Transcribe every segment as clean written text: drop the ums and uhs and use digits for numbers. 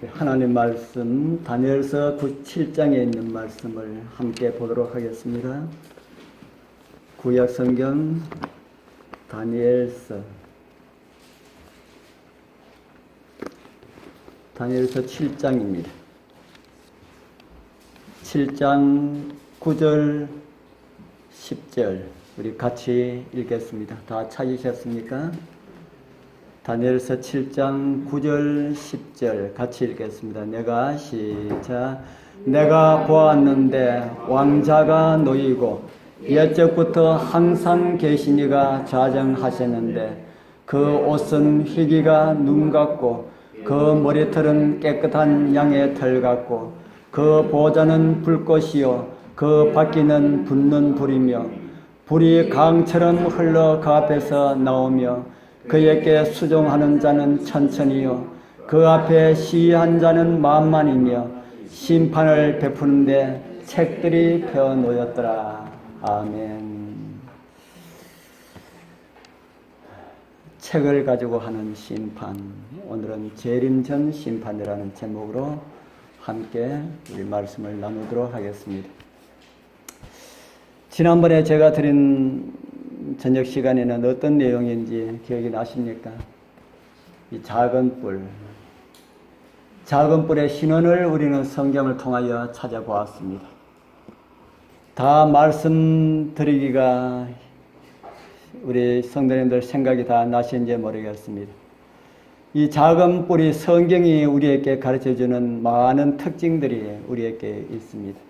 하나님 말씀 다니엘서 7장에 있는 말씀을 함께 보도록 하겠습니다. 구약 성경 다니엘서 7장입니다. 7장 9절 10절 우리 같이 읽겠습니다. 다 찾으셨습니까? 다니엘서 7장 9절 10절 같이 읽겠습니다. 내가 보았는데 왕자가 놓이고 옛적부터 항상 계시니가 좌정하셨는데 그 옷은 희기가 눈 같고 그 머리털은 깨끗한 양의 털 같고 그 보좌는 불꽃이요 그 바퀴는 붙는 불이며 불이 강처럼 흘러 그 앞에서 나오며 그에게 수종하는 자는 천천히요 그 앞에 시위한 자는 만만이며 심판을 베푸는데 책들이 펴 놓였더라. 아멘. 책을 가지고 하는 심판, 오늘은 재림전 심판이라는 제목으로 함께 우리 말씀을 나누도록 하겠습니다. 지난번에 제가 드린 저녁 시간에는 어떤 내용인지 기억이 나십니까? 이 작은 뿔의 신원을 우리는 성경을 통하여 찾아보았습니다. 다 말씀드리기가 우리 성도님들 생각이 다 나신지 모르겠습니다. 이 작은 뿔이 성경이 우리에게 가르쳐주는 많은 특징들이 우리에게 있습니다.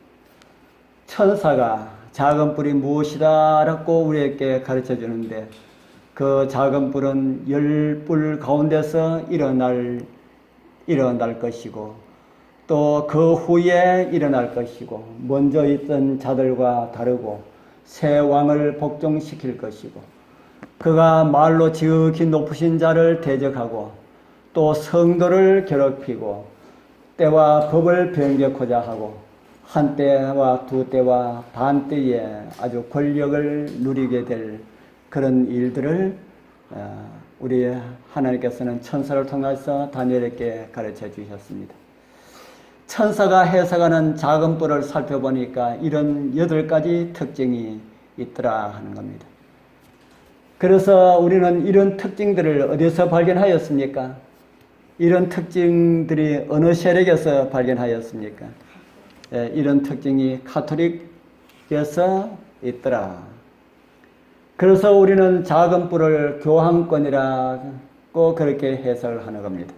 천사가 작은 뿔이 무엇이다라고 우리에게 가르쳐주는데 그 작은 뿔은 10뿔 가운데서 일어날 것이고 또 그 후에 일어날 것이고 먼저 있던 자들과 다르고 새 왕을 복종시킬 것이고 그가 말로 지극히 높으신 자를 대적하고 또 성도를 괴롭히고 때와 법을 변개코자 하고 한 때와 두 때와 반 때에 아주 권력을 누리게 될 그런 일들을 우리 하나님께서는 천사를 통해서 다니엘에게 가르쳐 주셨습니다. 천사가 해석하는 작은 뿔을 살펴보니까 이런 8가지 특징이 있더라 하는 겁니다. 그래서 우리는 이런 특징들을 어디서 발견하였습니까? 이런 특징들이 어느 세력에서 발견하였습니까? 이런 특징이 가톨릭에서 있더라. 그래서 우리는 작은 뿔을 교황권이라고 그렇게 해석을 하는 겁니다.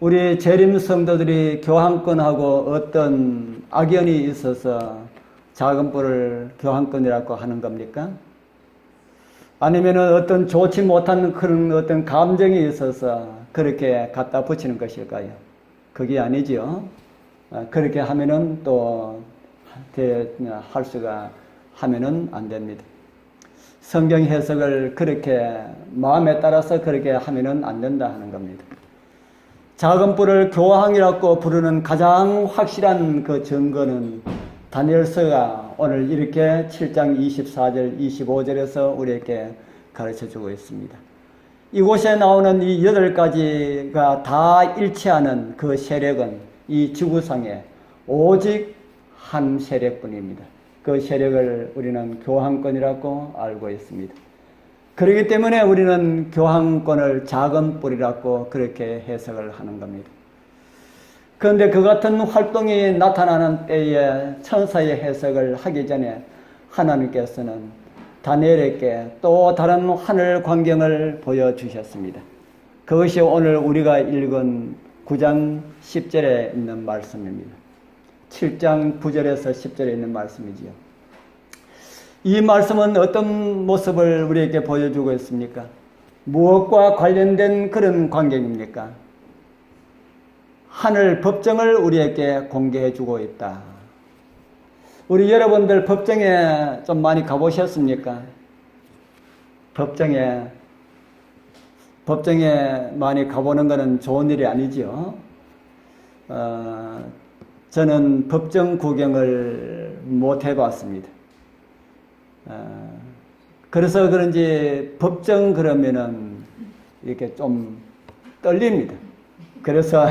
우리 재림 성도들이 교황권하고 어떤 악연이 있어서 작은 뿔을 교황권이라고 하는 겁니까? 아니면 어떤 좋지 못한 그런 어떤 감정이 있어서 그렇게 갖다 붙이는 것일까요? 그게 아니죠. 그렇게 하면은 또 할 수가 하면은 안 됩니다. 성경 해석을 그렇게 마음에 따라서 그렇게 하면은 안 된다 하는 겁니다. 작은 뿔을 교황이라고 부르는 가장 확실한 그 증거는 다니엘서가 오늘 이렇게 7장 24절 25절에서 우리에게 가르쳐주고 있습니다. 이곳에 나오는 이 8가지가 다 일치하는 그 세력은 이 지구상에 오직 한 세력뿐입니다. 그 세력을 우리는 교황권이라고 알고 있습니다. 그렇기 때문에 우리는 교황권을 작은 뿔이라고 그렇게 해석을 하는 겁니다. 그런데 그 같은 활동이 나타나는 때에 천사의 해석을 하기 전에 하나님께서는 다니엘에게 또 다른 하늘 광경을 보여주셨습니다. 그것이 오늘 우리가 읽은 9장 10절에 있는 말씀입니다. 7장 9절에서 10절에 있는 말씀이지요. 이 말씀은 어떤 모습을 우리에게 보여주고 있습니까? 무엇과 관련된 그런 광경입니까? 하늘 법정을 우리에게 공개해 주고 있다. 우리 여러분들 법정에 좀 많이 가보셨습니까? 법정에 많이 가보는 것은 좋은 일이 아니죠. 저는 법정 구경을 못 해봤습니다. 그래서 그런지 법정 그러면은 이렇게 좀 떨립니다. 그래서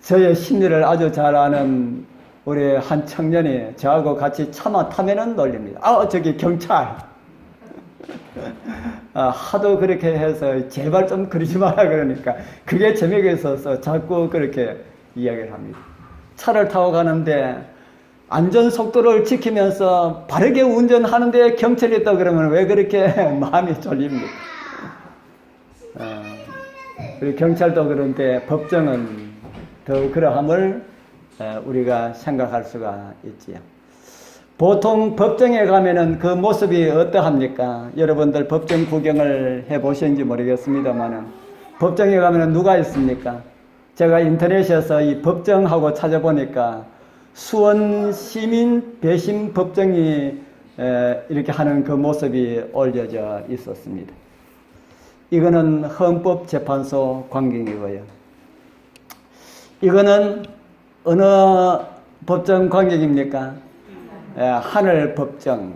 저의 심리를 아주 잘 아는 우리 한 청년이 저하고 같이 차만 타면은 놀립니다. 저기 경찰. 하도 그렇게 해서 제발 좀 그러지 마라 그러니까 그게 재미가 있어서 자꾸 그렇게 이야기를 합니다. 차를 타고 가는데 안전 속도를 지키면서 바르게 운전하는데 경찰이 있다 그러면 왜 그렇게 마음이 졸립니까? 우리 경찰도 그런데 법정은 더 그러함을 우리가 생각할 수가 있지요. 보통 법정에 가면은 그 모습이 어떠합니까? 여러분들 법정 구경을 해보셨는지 모르겠습니다만은 법정에 가면은 누가 있습니까? 제가 인터넷에서 이 법정하고 찾아보니까 수원 시민 배심 법정이 이렇게 하는 그 모습이 올려져 있었습니다. 이거는 헌법재판소 광경이고요. 이거는 어느 법정 광경입니까? 하늘법정.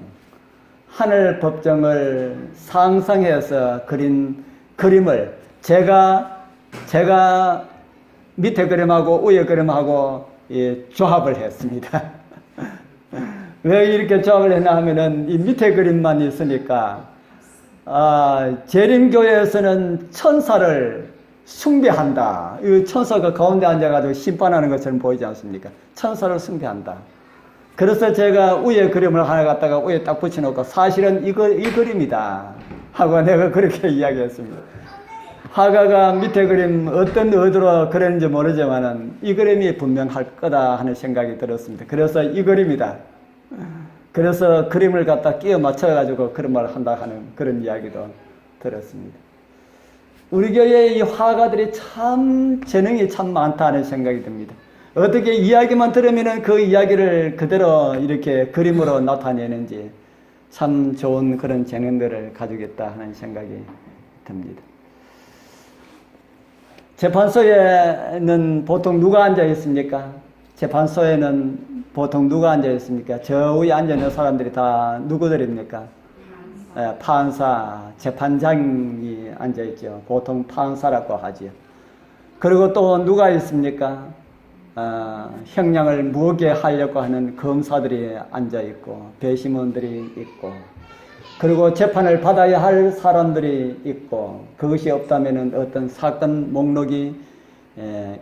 하늘법정을 상상해서 그린 그림을 제가 밑에 그림하고 위에 그림하고 조합을 했습니다. 왜 이렇게 조합을 했나 하면은 이 밑에 그림만 있으니까 재림교회에서는 천사를 숭배한다. 이 천사가 가운데 앉아가지고 심판하는 것처럼 보이지 않습니까? 천사를 숭배한다. 그래서 제가 위에 그림을 하나 갖다가 위에 딱 붙여놓고 사실은 이 그림이다 하고 내가 그렇게 이야기했습니다. 화가가 밑에 그림 어떤 의도로 그랬는지 모르지만은 이 그림이 분명할 거다 하는 생각이 들었습니다. 그래서 이 그림이다. 그래서 그림을 갖다 끼워 맞춰가지고 그런 말을 한다 하는 그런 이야기도 들었습니다. 우리 교회의 이 화가들이 참 재능이 참 많다 하는 생각이 듭니다. 어떻게 이야기만 들으면 그 이야기를 그대로 이렇게 그림으로 나타내는지 참 좋은 그런 재능들을 가지고 있다 하는 생각이 듭니다. 재판소에는 보통 누가 앉아 있습니까? 재판소에는 보통 누가 앉아 있습니까? 저 위에 앉아 있는 사람들이 다 누구들입니까? 판사, 재판장이 앉아 있죠. 보통 판사라고 하지요. 그리고 또 누가 있습니까? 형량을 무겁게 하려고 하는 검사들이 앉아 있고, 배심원들이 있고, 그리고 재판을 받아야 할 사람들이 있고, 그것이 없다면 어떤 사건 목록이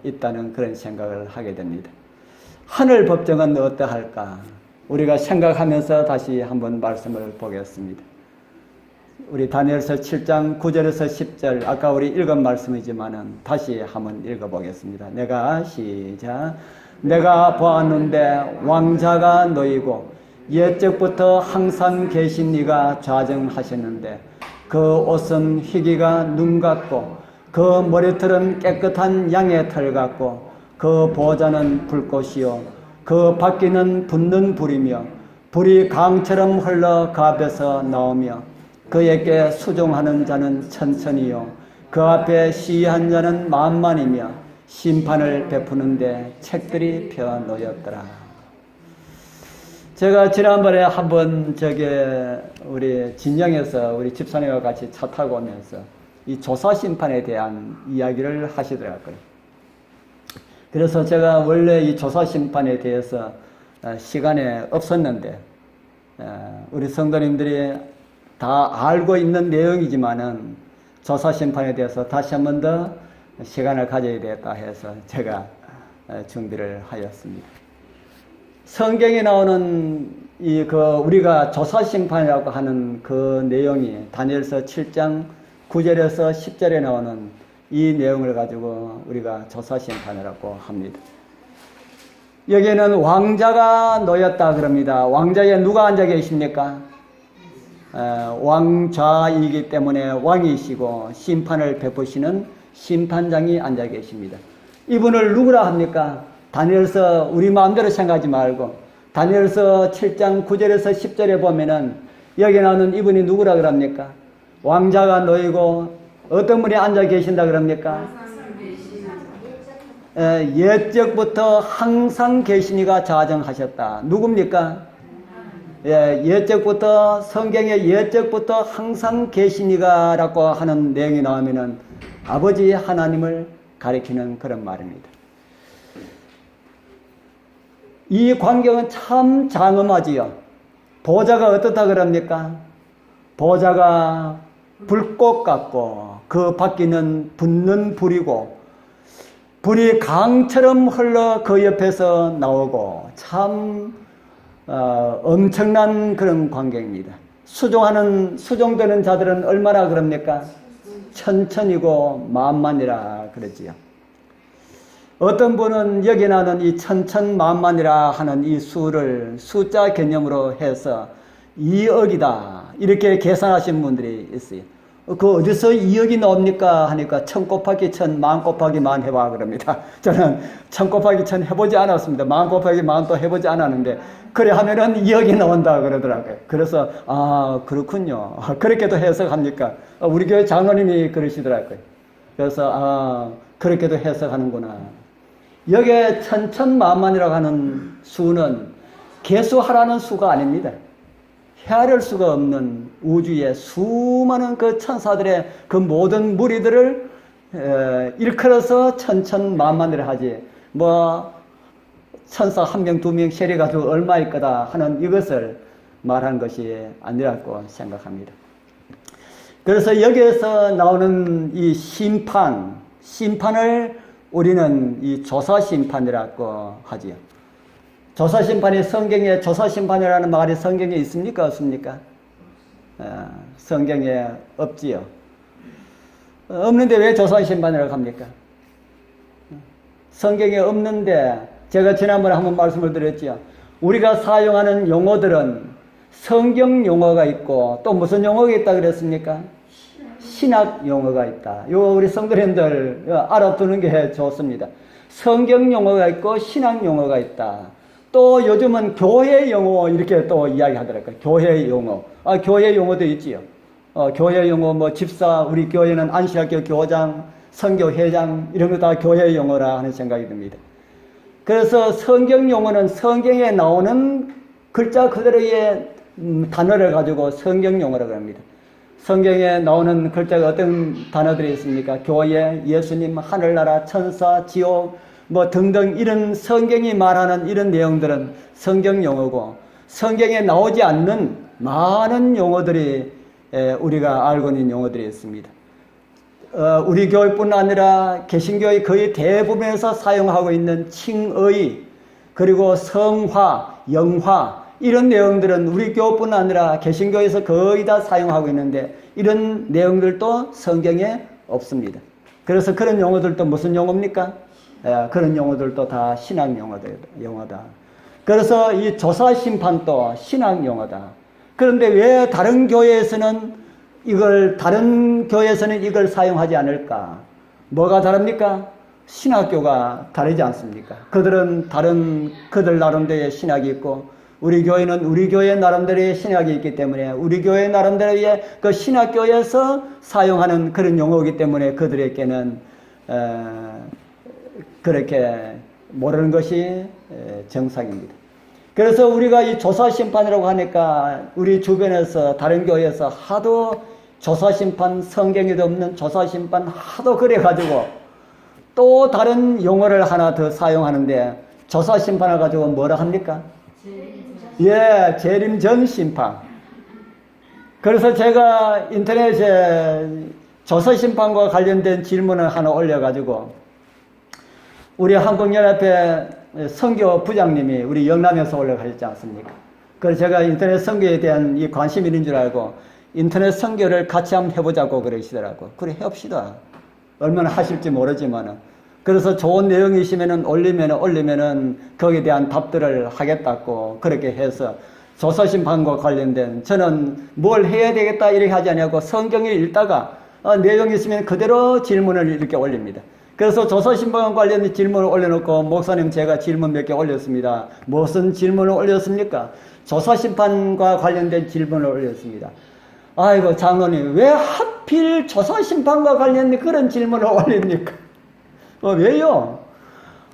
있다는 그런 생각을 하게 됩니다. 하늘 법정은 어떠할까? 우리가 생각하면서 다시 한번 말씀을 보겠습니다. 우리 다니엘서 7장 9절에서 10절 아까 우리 읽은 말씀이지만은 다시 한번 읽어보겠습니다. 내가 보았는데 왕자가 놓이고 옛적부터 항상 계신 이가 좌정하셨는데 그 옷은 희기가 눈 같고 그 머리털은 깨끗한 양의 털 같고 그 보좌는 불꽃이요 그 바퀴는 붙는 불이며 불이 강처럼 흘러 그 앞에서 나오며 그에게 수종하는 자는 천천히요 그 앞에 시위한 자는 만만이며 심판을 베푸는데 책들이 펴 놓였더라. 제가 지난번에 한번 우리 진영에서 우리 집사님과 같이 차 타고 오면서 이 조사 심판에 대한 이야기를 하시더라고요. 그래서 제가 원래 이 조사 심판에 대해서 시간이 없었는데 우리 성도님들이 다 알고 있는 내용이지만은 조사 심판에 대해서 다시 한 번 더 시간을 가져야 되겠다 해서 제가 준비를 하였습니다. 성경에 나오는 우리가 조사 심판이라고 하는 그 내용이 다니엘서 7장 9절에서 10절에 나오는 이 내용을 가지고 우리가 조사 심판이라고 합니다. 여기에는 왕자가 놓였다 그럽니다. 왕자에 누가 앉아 계십니까? 왕좌이기 때문에 왕이시고 심판을 베푸시는 심판장이 앉아 계십니다. 이분을 누구라 합니까? 다니엘서 우리 마음대로 생각하지 말고 다니엘서 7장 9절에서 10절에 보면은 여기 나오는 이분이 누구라 그럽니까? 왕자가 놓이고 어떤 분이 앉아 계신다 그럽니까? 옛적부터 항상 계신 이가 좌정하셨다. 누굽니까? 옛적부터 성경에 옛적부터 항상 계신 이가라고 하는 내용이 나오면은 아버지 하나님을 가리키는 그런 말입니다. 이 광경은 참 장엄하지요. 보좌가 어떻다 그럽니까? 보좌가 불꽃 같고 그 밖에는 붙는 불이고 불이 강처럼 흘러 그 옆에서 나오고 참 엄청난 그런 광경입니다. 수종되는 자들은 얼마나 그럽니까? 천천이고 만만이라 그러지요. 어떤 분은 여기 나는 이 천천만만이라 하는 이 수를 숫자 개념으로 해서 2억이다 이렇게 계산하신 분들이 있어요. 그 어디서 2억이 나옵니까 하니까 1000 곱하기 1000, 만 곱하기 만 해봐 그럽니다. 저는 1000 곱하기 1000 해보지 않았습니다. 만 곱하기 만도 해보지 않았는데 그래 하면은 2억이 나온다 그러더라고요. 그래서 그렇군요. 그렇게도 해석합니까? 우리 교회 장로님이 그러시더라고요. 그래서 그렇게도 해석하는구나. 여기에 천천만만이라고 하는 수는 개수하라는 수가 아닙니다. 헤아릴 수가 없는 우주의 수많은 그 천사들의 그 모든 무리들을 일컬어서 천천만만이라 하지 천사 1명 2명 세려가지고 얼마일 거다 하는 이것을 말한 것이 아니라고 생각합니다. 그래서 여기에서 나오는 이 심판을 우리는 이 조사심판이라고 하지요. 조사심판이 성경에 조사심판이라는 말이 성경에 있습니까? 없습니까? 성경에 없지요. 없는데 왜 조사심판이라고 합니까? 성경에 없는데 제가 지난번에 한번 말씀을 드렸지요. 우리가 사용하는 용어들은 성경 용어가 있고 또 무슨 용어가 있다 그랬습니까? 신학 용어가 있다. 이거 우리 성도님들 알아두는 게 좋습니다. 성경 용어가 있고 신학 용어가 있다. 또 요즘은 교회 용어 이렇게 또 이야기하더라고요. 교회 용어. 교회 용어도 있지요. 교회 용어 집사, 우리 교회는 안식학교 교장, 선교회장 이런 거 다 교회 용어라 하는 생각이 듭니다. 그래서 성경 용어는 성경에 나오는 글자 그대로의 단어를 가지고 성경 용어라고 합니다. 성경에 나오는 글자가 어떤 단어들이 있습니까? 교회, 예수님, 하늘나라, 천사, 지옥 등등 이런 성경이 말하는 이런 내용들은 성경 용어고 성경에 나오지 않는 많은 용어들이 우리가 알고 있는 용어들이 있습니다. 우리 교회뿐 아니라 개신교의 거의 대부분에서 사용하고 있는 칭의 그리고 성화, 영화 이런 내용들은 우리 교회뿐 아니라 개신교에서 거의 다 사용하고 있는데 이런 내용들도 성경에 없습니다. 그래서 그런 용어들도 무슨 용어입니까? 그런 용어들도 다 신학 용어다. 그래서 이 조사심판도 신학 용어다. 그런데 왜 다른 교회에서는 이걸 사용하지 않을까? 뭐가 다릅니까? 신학교가 다르지 않습니까? 그들은 그들 나름대로의 신학이 있고 우리 교회는 우리 교회 나름대로의 신학이 있기 때문에 우리 교회 나름대로의 그 신학교에서 사용하는 그런 용어이기 때문에 그들에게는 그렇게 모르는 것이 정상입니다. 그래서 우리가 이 조사심판이라고 하니까 우리 주변에서 다른 교회에서 하도 조사심판 성경에도 없는 조사심판 하도 그래가지고 또 다른 용어를 하나 더 사용하는데 조사심판을 가지고 뭐라 합니까? 재림 심판. 그래서 제가 인터넷에 조사심판과 관련된 질문을 하나 올려가지고 우리 한국연합회 선교 부장님이 우리 영남에서 올라가셨지 않습니까? 그래서 제가 인터넷 선교에 대한 이 관심이 있는 줄 알고 인터넷 선교를 같이 한번 해보자고 그러시더라고. 그래 해봅시다. 얼마나 하실지 모르지만은. 그래서 좋은 내용이 있으면은 올리면은 거기에 대한 답들을 하겠다고 그렇게 해서 조사심판과 관련된 저는 뭘 해야 되겠다 이렇게 하지 않냐고 성경을 읽다가 내용이 있으면 그대로 질문을 이렇게 올립니다. 그래서 조사심판과 관련된 질문을 올려놓고 목사님 제가 질문 몇 개 올렸습니다. 무슨 질문을 올렸습니까? 조사심판과 관련된 질문을 올렸습니다. 아이고 장로님 왜 하필 조사심판과 관련된 그런 질문을 올립니까? 왜요?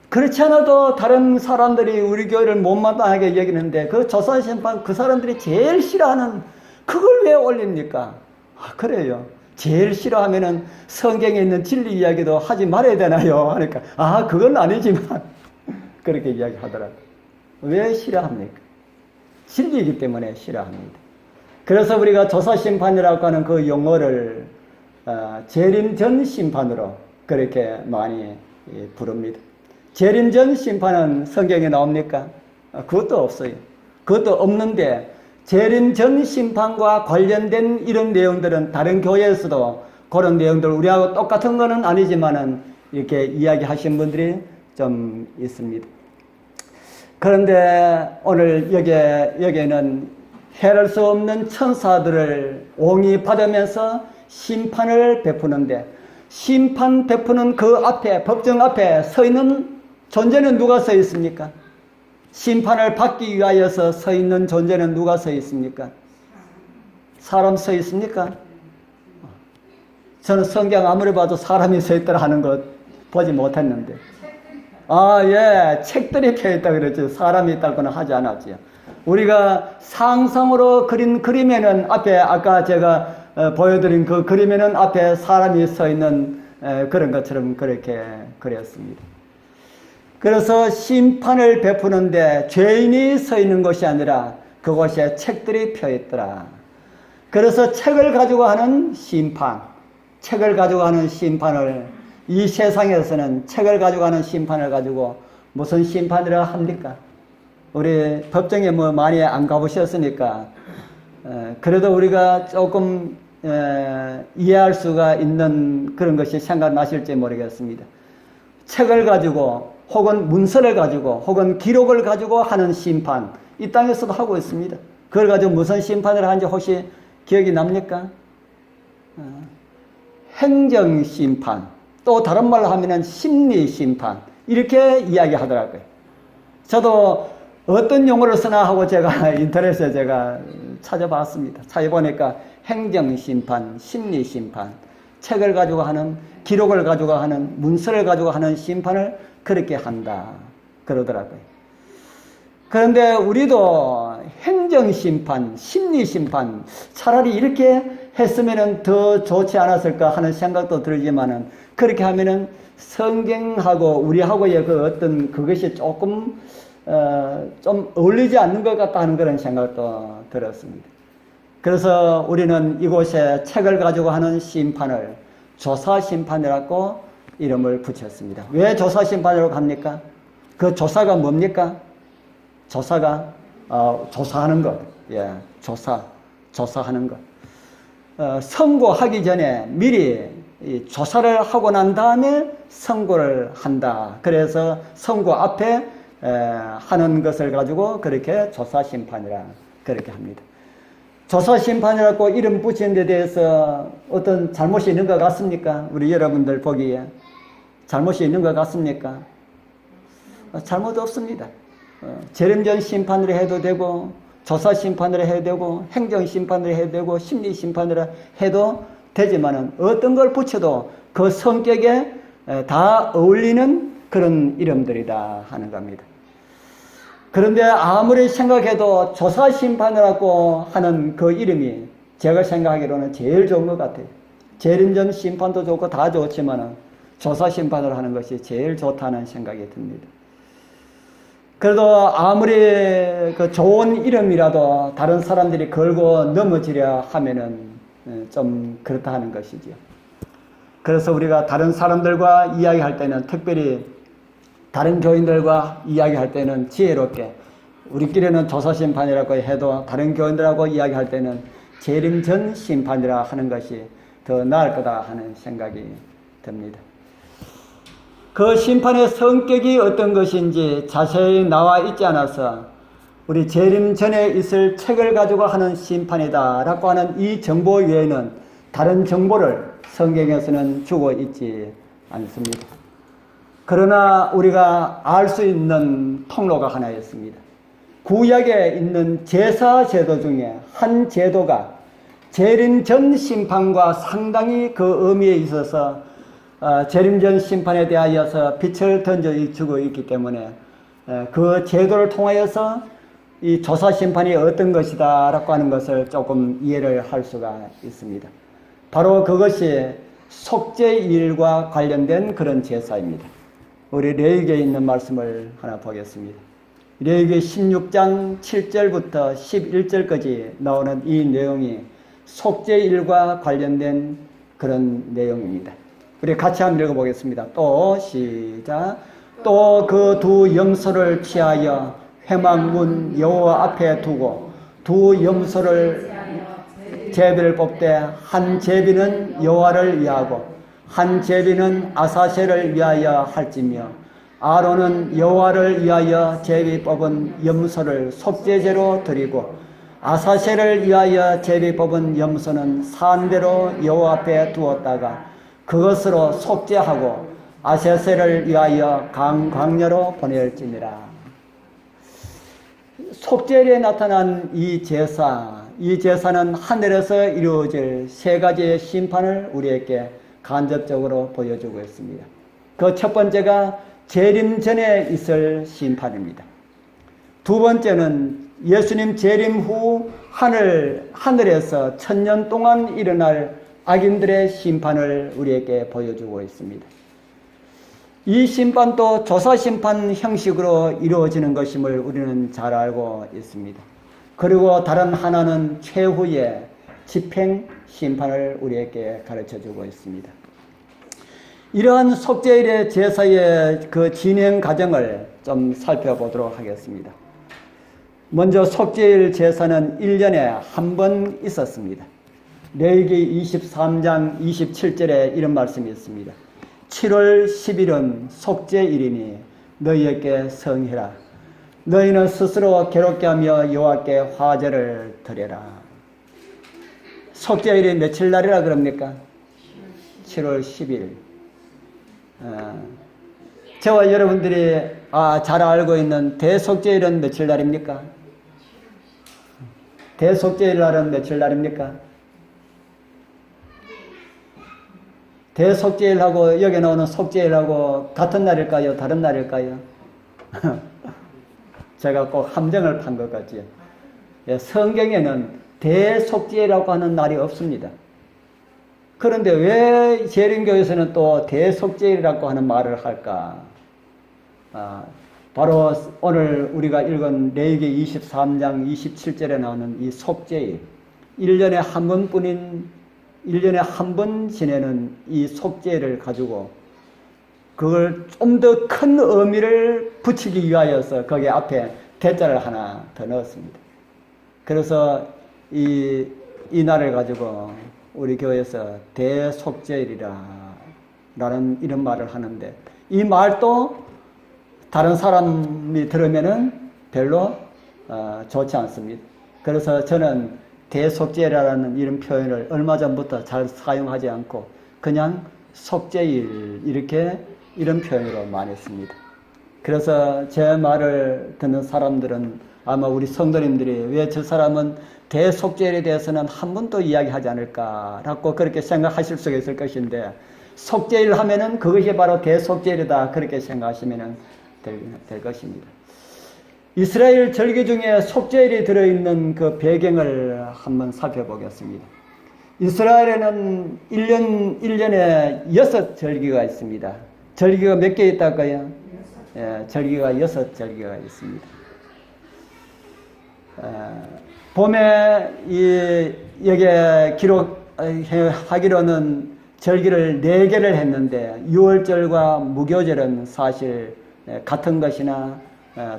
그렇지 않아도 다른 사람들이 우리 교회를 못마땅하게 여기는데 그 조사심판 그 사람들이 제일 싫어하는 그걸 왜 올립니까? 그래요. 제일 싫어하면은 성경에 있는 진리 이야기도 하지 말아야 되나요? 하니까 그건 아니지만 그렇게 이야기하더라고요. 왜 싫어합니까? 진리이기 때문에 싫어합니다. 그래서 우리가 조사심판이라고 하는 그 용어를 재림전 심판으로 그렇게 많이 부릅니다. 재림전 심판은 성경에 나옵니까? 그것도 없어요. 그것도 없는데 재림전 심판과 관련된 이런 내용들은 다른 교회에서도 그런 내용들 우리하고 똑같은 거는 아니지만은 이렇게 이야기하신 분들이 좀 있습니다. 그런데 오늘 여기에는 해할 수 없는 천사들을 옹이 받으면서 심판을 베푸는데 심판 베푸는 그 앞에 법정 앞에 서 있는 존재는 누가 서 있습니까? 심판을 받기 위하여서 서 있는 존재는 누가 서 있습니까? 사람 서 있습니까? 저는 성경 아무리 봐도 사람이 서 있더라 하는 것 보지 못했는데 책들이 펴있다 그랬죠. 사람이 있다고는 하지 않았지요. 우리가 상상으로 그린 그림에는 앞에 아까 제가 보여드린 그 그림에는 앞에 사람이 서 있는 그런 것처럼 그렇게 그렸습니다. 그래서 심판을 베푸는데 죄인이 서 있는 것이 아니라 그곳에 책들이 펴있더라. 그래서 책을 가지고 하는 심판, 책을 가지고 하는 심판을 이 세상에서는 책을 가지고 하는 심판을 가지고 무슨 심판이라 합니까? 우리 법정에 많이 안 가보셨으니까 그래도 우리가 조금 이해할 수가 있는 그런 것이 생각나실지 모르겠습니다. 책을 가지고 혹은 문서를 가지고 혹은 기록을 가지고 하는 심판 이 땅에서도 하고 있습니다. 그걸 가지고 무슨 심판을 하는지 혹시 기억이 납니까? 행정심판 또 다른 말로 하면은 심리심판 이렇게 이야기하더라고요. 저도 어떤 용어를 쓰나 하고 제가 인터넷에 제가 찾아봤습니다. 찾아보니까 행정심판, 심리심판, 책을 가지고 하는, 기록을 가지고 하는, 문서를 가지고 하는 심판을 그렇게 한다 그러더라고요. 그런데 우리도 행정심판, 심리심판 차라리 이렇게 했으면 더 좋지 않았을까 하는 생각도 들지만은 그렇게 하면은 성경하고 우리하고의 그 어떤 그것이 조금 좀 어울리지 않는 것 같다 하는 그런 생각도 들었습니다. 그래서 우리는 이곳에 책을 가지고 하는 심판을 조사심판이라고 이름을 붙였습니다. 왜 조사심판이라고 합니까? 그 조사가 뭡니까? 조사가 조사하는 것. 조사하는 것. 선고하기 전에 미리 조사를 하고 난 다음에 선고를 한다. 그래서 선고 앞에 하는 것을 가지고 그렇게 조사심판이라 그렇게 합니다. 조사심판이라고 이름 붙이는 데 대해서 어떤 잘못이 있는 것 같습니까? 우리 여러분들 보기에 잘못이 있는 것 같습니까? 잘못 없습니다. 재림전 심판으로 해도 되고 조사심판으로 해도 되고 행정심판으로 해도 되고 심리심판으로 해도 되지만은 어떤 걸 붙여도 그 성격에 다 어울리는 그런 이름들이다 하는 겁니다. 그런데 아무리 생각해도 조사심판이라고 하는 그 이름이 제가 생각하기로는 제일 좋은 것 같아요. 재림전 심판도 좋고 다 좋지만은 조사심판으로 하는 것이 제일 좋다는 생각이 듭니다. 그래도 아무리 그 좋은 이름이라도 다른 사람들이 걸고 넘어지려 하면은 좀 그렇다 하는 것이지요. 그래서 우리가 다른 사람들과 이야기할 때는 특별히 다른 교인들과 이야기할 때는 지혜롭게 우리끼리는 조사심판이라고 해도 다른 교인들하고 이야기할 때는 재림전 심판이라 하는 것이 더 나을 거다 하는 생각이 듭니다. 그 심판의 성격이 어떤 것인지 자세히 나와 있지 않아서 우리 재림 전에 있을 책을 가지고 하는 심판이다 라고 하는 이 정보 외에는 다른 정보를 성경에서는 주고 있지 않습니다. 그러나 우리가 알 수 있는 통로가 하나 있습니다. 구약에 있는 제사 제도 중에 한 제도가 재림 전 심판과 상당히 그 의미에 있어서 재림 전 심판에 대하여서 빛을 던져주고 있기 때문에 그 제도를 통하여서 이 조사 심판이 어떤 것이다 라고 하는 것을 조금 이해를 할 수가 있습니다. 바로 그것이 속죄일과 관련된 그런 제사입니다. 우리 레위기에 있는 말씀을 하나 보겠습니다. 레위기 16장 7절부터 11절까지 나오는 이 내용이 속죄일과 관련된 그런 내용입니다. 우리 같이 한번 읽어보겠습니다. 또 시작. 또 그 두 염소를 취하여 회막문 여호와 앞에 두고 두 염소를 제비를 뽑되 한 제비는 여호와를 위하고 한 제비는 아사셀을 위하여 할지며 아론은 여호와를 위하여 제비 뽑은 염소를 속죄제로 드리고 아사셀을 위하여 제비 뽑은 염소는 산대로 여호와 앞에 두었다가 그것으로 속죄하고 아사셀을 위하여 광야로 보낼지니라. 속죄일에 나타난 이 제사는 하늘에서 이루어질 세 가지의 심판을 우리에게 간접적으로 보여주고 있습니다. 그 첫 번째가 재림 전에 있을 심판입니다. 두 번째는 예수님 재림 후 하늘에서 1000년 동안 일어날 악인들의 심판을 우리에게 보여주고 있습니다. 이 심판도 조사심판 형식으로 이루어지는 것임을 우리는 잘 알고 있습니다. 그리고 다른 하나는 최후의 집행심판을 우리에게 가르쳐주고 있습니다. 이러한 속죄일의 제사의 그 진행 과정을 좀 살펴보도록 하겠습니다. 먼저 속죄일 제사는 1년에 한 번 있었습니다. 레위기 23장 27절에 이런 말씀이 있습니다. 7월 10일은 속죄일이니 너희에게 성해라. 너희는 스스로 괴롭게 하며 여호와께 화제를 드려라. 속죄일이 며칠 날이라 그럽니까? 7월 10일. 저와 여러분들이 잘 알고 있는 대속죄일은 며칠 날입니까? 대속죄일 날은 며칠 날입니까? 대속죄일하고 여기 나오는 속죄일하고 같은 날일까요? 다른 날일까요? 제가 꼭 함정을 판 것 같지요. 성경에는 대속죄라고 하는 날이 없습니다. 그런데 왜 재림교에서는 또 대속죄라고 하는 말을 할까? 바로 오늘 우리가 읽은 레위기 23장 27절에 나오는 이 속죄일, 1년에 한 번 지내는 이 속죄를 가지고 그걸 좀 더 큰 의미를 붙이기 위하여서 거기 앞에 대자를 하나 더 넣었습니다. 그래서 이 날을 가지고 우리 교회에서 대속죄일이라 라는 이런 말을 하는데 이 말도 다른 사람이 들으면은 별로 좋지 않습니다. 그래서 저는 대속죄라는 이런 표현을 얼마 전부터 잘 사용하지 않고 그냥 속죄일 이런 표현으로 많이 씁니다. 그래서 제 말을 듣는 사람들은 아마 우리 성도님들이 왜 저 사람은 대속죄일에 대해서는 한 번도 이야기하지 않을까라고 그렇게 생각하실 수가 있을 것인데 속죄일 하면은 그것이 바로 대속죄일이다 그렇게 생각하시면 될 것입니다. 이스라엘 절기 중에 속죄일이 들어있는 그 배경을 한번 살펴보겠습니다. 이스라엘에는 1년에 6절기가 있습니다. 절기가 몇 개 있다고요? 절기가 6절기가 있습니다. 봄에 여기에 기록하기로는 절기를 4개를 했는데 6월절과 무교절은 사실 같은 것이나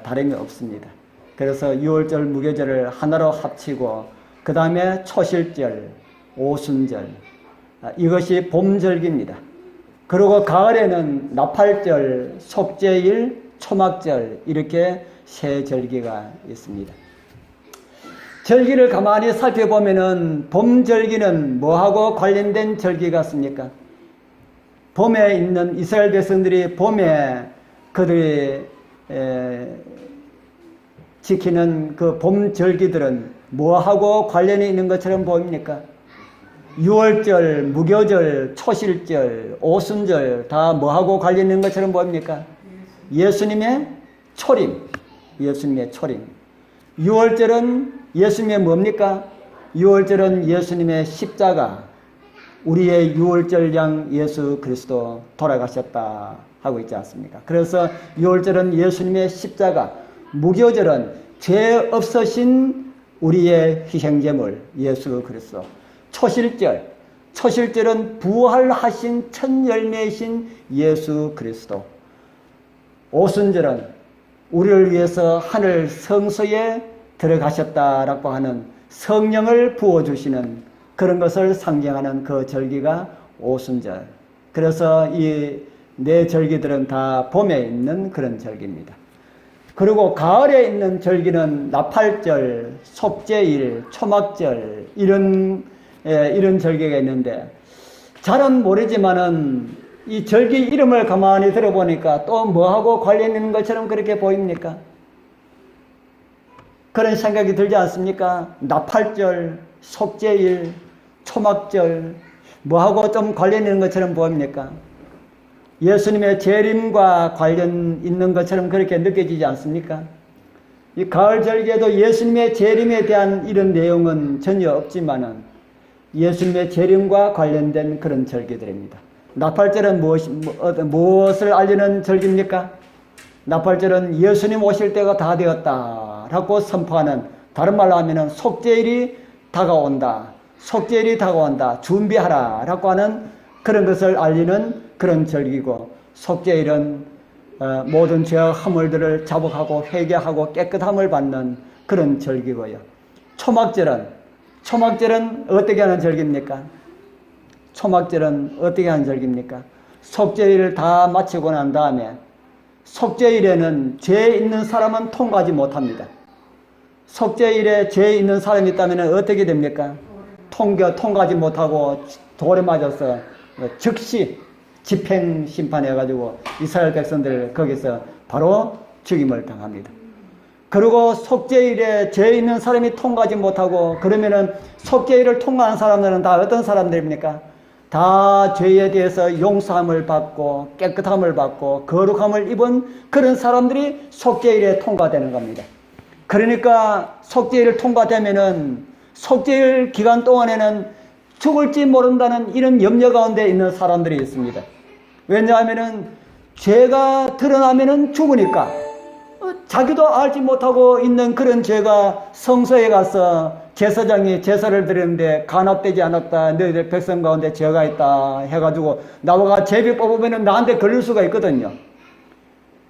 다름이 없습니다. 그래서 6월절 무교절을 하나로 합치고 그 다음에 초실절, 오순절 이것이 봄절기입니다. 그리고 가을에는 나팔절, 속죄일, 초막절 이렇게 세 절기가 있습니다. 절기를 가만히 살펴보면은 봄절기는 뭐하고 관련된 절기 같습니까? 봄에 있는 이스라엘 백성들이 봄에 그들이 지키는 그 봄절기들은 뭐하고 관련이 있는 것처럼 보입니까? 6월절, 무교절, 초실절, 오순절 다 뭐하고 관련 있는 것처럼 보입니까? 예수님의 초림. 6월절은 예수님의 뭡니까? 6월절은 예수님의 십자가. 우리의 유월절 양 예수 그리스도 돌아가셨다 하고 있지 않습니까? 그래서 유월절은 예수님의 십자가, 무교절은 죄 없으신 우리의 희생제물 예수 그리스도, 초실절은 부활하신 첫 열매이신 예수 그리스도, 오순절은 우리를 위해서 하늘 성소에 들어가셨다라고 하는 성령을 부어주시는 그런 것을 상징하는 그 절기가 오순절. 그래서 이 네 절기들은 다 봄에 있는 그런 절기입니다. 그리고 가을에 있는 절기는 나팔절, 속죄일, 초막절 이런 절기가 있는데 잘은 모르지만은 이 절기 이름을 가만히 들어보니까 또 뭐하고 관련 있는 것처럼 그렇게 보입니까? 그런 생각이 들지 않습니까? 나팔절, 속죄일, 초막절 뭐하고 좀 관련 있는 것처럼 보입니까? 예수님의 재림과 관련 있는 것처럼 그렇게 느껴지지 않습니까? 이 가을 절기에도 예수님의 재림에 대한 이런 내용은 전혀 없지만은 예수님의 재림과 관련된 그런 절기들입니다. 나팔절은 무엇을 알리는 절기입니까? 나팔절은 예수님 오실 때가 다 되었다라고 선포하는, 다른 말로 하면은 속죄일이 다가온다, 준비하라라고 하는 그런 것을 알리는 그런 절기고, 속죄일은 모든 죄와 허물들을 자복하고 회개하고 깨끗함을 받는 그런 절기고요. 초막절은 어떻게 하는 절기입니까? 속죄일을 다 마치고 난 다음에 속죄일에는 죄 있는 사람은 통과하지 못합니다. 속죄일에 죄 있는 사람이 있다면 어떻게 됩니까? 통과하지 못하고 돌에 맞아서 즉시 집행 심판해가지고 이스라엘 백성들 거기서 바로 죽임을 당합니다. 그리고 속죄일에 죄 있는 사람이 통과하지 못하고, 그러면은 속죄일을 통과한 사람들은 다 어떤 사람들입니까? 다 죄에 대해서 용서함을 받고 깨끗함을 받고 거룩함을 입은 그런 사람들이 속죄일에 통과되는 겁니다. 그러니까 속죄일을 통과되면은 속죄일 기간 동안에는 죽을지 모른다는 이런 염려 가운데 있는 사람들이 있습니다. 왜냐하면은 죄가 드러나면은 죽으니까, 자기도 알지 못하고 있는 그런 죄가 성소에 가서 제사장이 제사를 드리는데 간합되지 않았다, 너희들 백성 가운데 죄가 있다 해가지고 나보고 제비 뽑으면은 나한테 걸릴 수가 있거든요.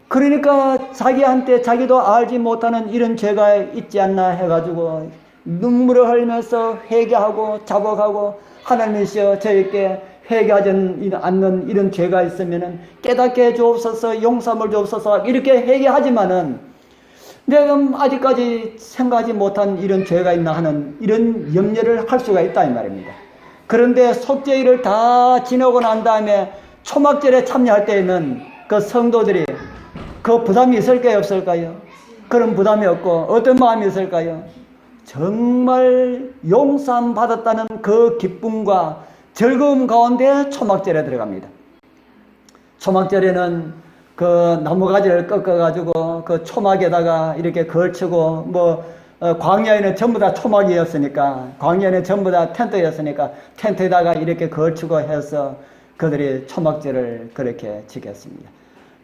그러니까 자기한테 자기도 알지 못하는 이런 죄가 있지 않나 해가지고 눈물을 흘리면서 회개하고 자복하고, 하나님이시여 저에게 회개하지 않는 이런 죄가 있으면은 깨닫게 주옵소서, 용서함을 주옵소서 이렇게 회개하지만은 내가 아직까지 생각하지 못한 이런 죄가 있나 하는 이런 염려를 할 수가 있다 이 말입니다. 그런데 속죄일을 다 지나고 난 다음에 초막절에 참여할 때에는 그 성도들이 그 부담이 있을까요, 없을까요? 그런 부담이 없고 어떤 마음이 있을까요? 정말 용서함 받았다는 그 기쁨과 즐거움 가운데 초막절에 들어갑니다. 초막절에는 그 나무가지를 꺾어가지고 그 초막에다가 이렇게 걸치고, 광야에는 전부 다 초막이었으니까, 광야에는 전부 다 텐트였으니까 텐트에다가 이렇게 걸치고 해서 그들이 초막절을 그렇게 지켰습니다.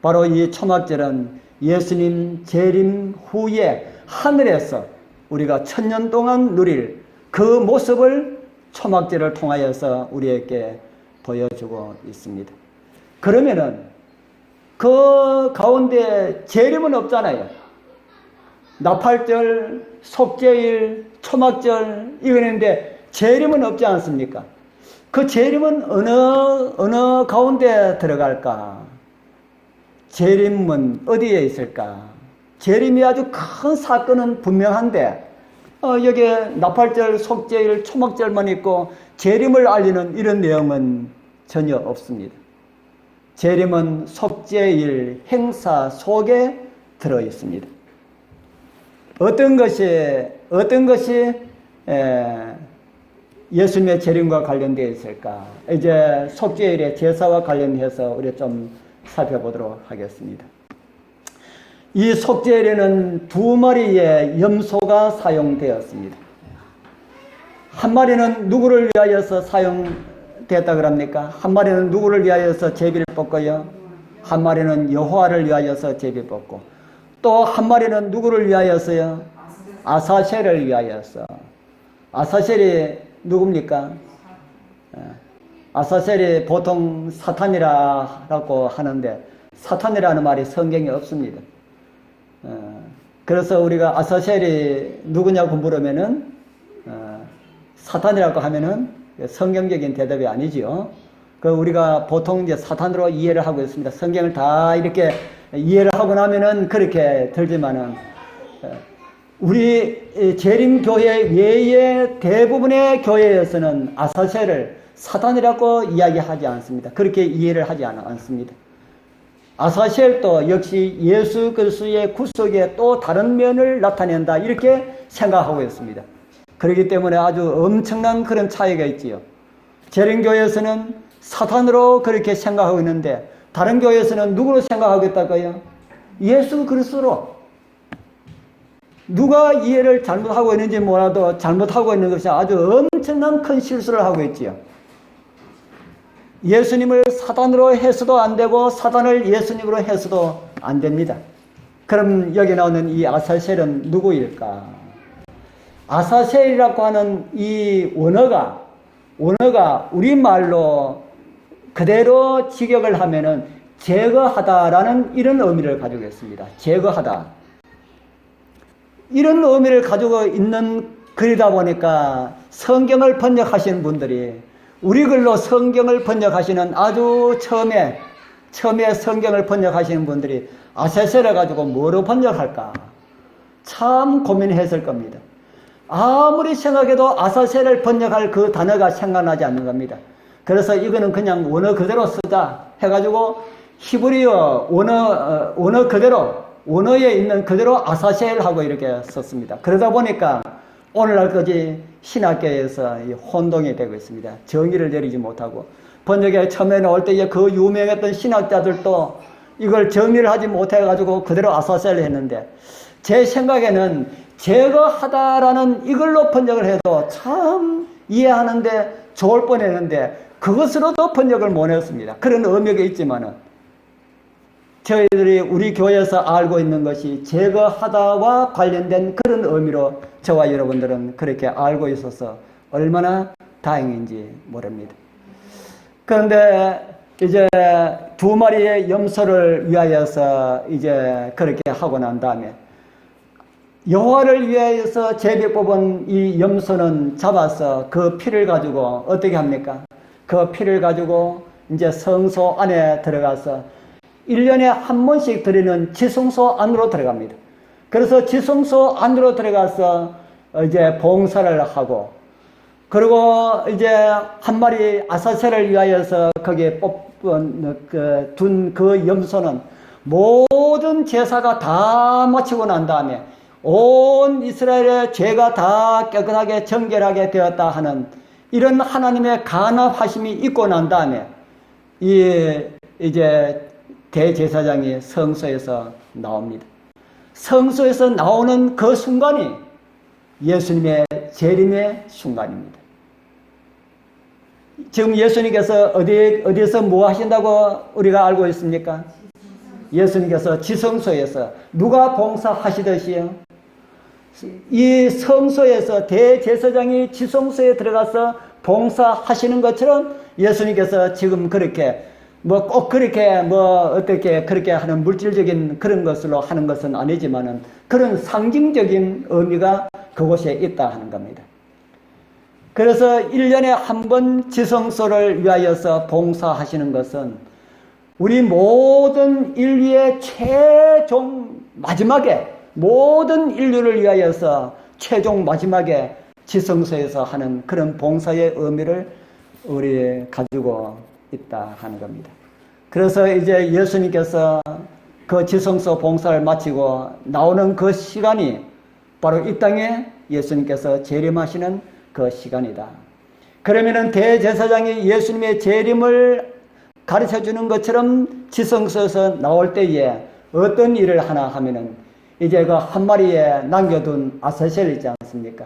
바로 이 초막절은 예수님 재림 후에 하늘에서 우리가 1000년 동안 누릴 그 모습을 초막절을 통하여서 우리에게 보여주고 있습니다. 그러면은 그 가운데 재림은 없잖아요. 나팔절, 속죄일, 초막절 이거는데 재림은 없지 않습니까? 그 재림은 어느 가운데 들어갈까? 재림은 어디에 있을까? 재림이 아주 큰 사건은 분명한데 여기에 나팔절, 속죄일, 초막절만 있고 재림을 알리는 이런 내용은 전혀 없습니다. 재림은 속죄일 행사 속에 들어 있습니다. 어떤 것이 예수님의 재림과 관련되어 있을까? 이제 속죄일의 제사와 관련해서 우리 좀 살펴보도록 하겠습니다. 이 속죄일에는 2마리의 염소가 사용되었습니다. 한 마리는 누구를 위하여서 됐다 그럽니까? 한 마리는 누구를 위하여서 제비를 뽑고요? 한 마리는 여호와를 위하여서 제비 뽑고, 또 한 마리는 누구를 위하여서요? 아사셀을 위하여서. 아사셀이 누굽니까? 아사셀이 보통 사탄이라고 하는데 사탄이라는 말이 성경에 없습니다. 그래서 우리가 아사셀이 누구냐고 물으면은 사탄이라고 하면은 성경적인 대답이 아니지요. 그 우리가 보통 이제 사탄으로 이해를 하고 있습니다. 성경을 다 이렇게 이해를 하고 나면은 그렇게 들지만은 우리 재림교회 외의 대부분의 교회에서는 아사셀을 사탄이라고 이야기하지 않습니다. 그렇게 이해를 하지 않습니다. 아사셀도 역시 예수 그리스도의 구속의 또 다른 면을 나타낸다 이렇게 생각하고 있습니다. 그렇기 때문에 아주 엄청난 그런 차이가 있지요. 재림교회에서는 사탄으로 그렇게 생각하고 있는데 다른 교회에서는 누구로 생각하고 있다고요? 예수 그리스도로. 누가 이해를 잘못하고 있는지 몰라도 잘못하고 있는 것이 아주 엄청난 큰 실수를 하고 있지요. 예수님을 사탄으로 해서도 안 되고 사탄을 예수님으로 해서도 안 됩니다. 그럼 여기 나오는 이 아사셀은 누구일까? 아사셀이라고 하는 이 원어가 우리말로 그대로 직역을 하면은 제거하다라는 이런 의미를 가지고 있습니다. 제거하다. 이런 의미를 가지고 있는 글이다 보니까 성경을 번역하시는 분들이 우리 글로 성경을 번역하시는 아주 처음에 성경을 번역하시는 분들이 아사셀을 가지고 뭐로 번역할까? 참 고민했을 겁니다. 아무리 생각해도 아사셀을 번역할 그 단어가 생각나지 않는 겁니다. 그래서 이거는 그냥 원어 그대로 쓰자 해가지고 히브리어 원어 그대로 원어에 있는 그대로 아사셀하고 이렇게 썼습니다. 그러다 보니까 오늘날까지 신학계에서 혼동이 되고 있습니다. 정의를 내리지 못하고 번역에 처음에 나올 때 그 유명했던 신학자들도 이걸 정의를 하지 못해가지고 그대로 아사셀을 했는데 제 생각에는 제거하다라는 이걸로 번역을 해도 참 이해하는데 좋을 뻔했는데 그것으로도 번역을 못했습니다. 그런 의미가 있지만은 저희들이 우리 교회에서 알고 있는 것이 제거하다와 관련된 그런 의미로 저와 여러분들은 그렇게 알고 있어서 얼마나 다행인지 모릅니다. 그런데 이제 두 마리의 염소를 위하여서 이제 그렇게 하고 난 다음에 여호와를 위하여서 제비 뽑은 이 염소는 잡아서 그 피를 가지고 어떻게 합니까? 그 피를 가지고 이제 성소 안에 들어가서 1년에 한 번씩 드리는 지성소 안으로 들어갑니다. 그래서 지성소 안으로 들어가서 이제 봉사를 하고 그리고 이제 한 마리 아사셀을 위하여서 거기에 둔 그 염소는 모든 제사가 다 마치고 난 다음에 온 이스라엘의 죄가 다 깨끗하게 정결하게 되었다 하는 이런 하나님의 간합하심이 있고 난 다음에 이제 대제사장이 성소에서 나옵니다. 성소에서 나오는 그 순간이 예수님의 재림의 순간입니다. 지금 예수님께서 어디에서 뭐 하신다고 우리가 알고 있습니까? 예수님께서 지성소에서 누가 봉사하시듯이요? 이 성소에서 대제사장이 지성소에 들어가서 봉사하시는 것처럼 예수님께서 지금 그렇게 꼭 그렇게 어떻게 그렇게 하는 물질적인 그런 것으로 하는 것은 아니지만은 그런 상징적인 의미가 그곳에 있다 하는 겁니다. 그래서 1년에 한 번 지성소를 위하여서 봉사하시는 것은 우리 모든 인류의 최종 마지막에 모든 인류를 위하여서 최종 마지막에 지성소에서 하는 그런 봉사의 의미를 우리 가지고 있다 하는 겁니다. 그래서 이제 예수님께서 그 지성소 봉사를 마치고 나오는 그 시간이 바로 이 땅에 예수님께서 재림하시는 그 시간이다. 그러면은 대제사장이 예수님의 재림을 가르쳐 주는 것처럼 지성소에서 나올 때에 어떤 일을 하나 하면은 이제 그 한 마리에 남겨둔 아사셀 있지 않습니까?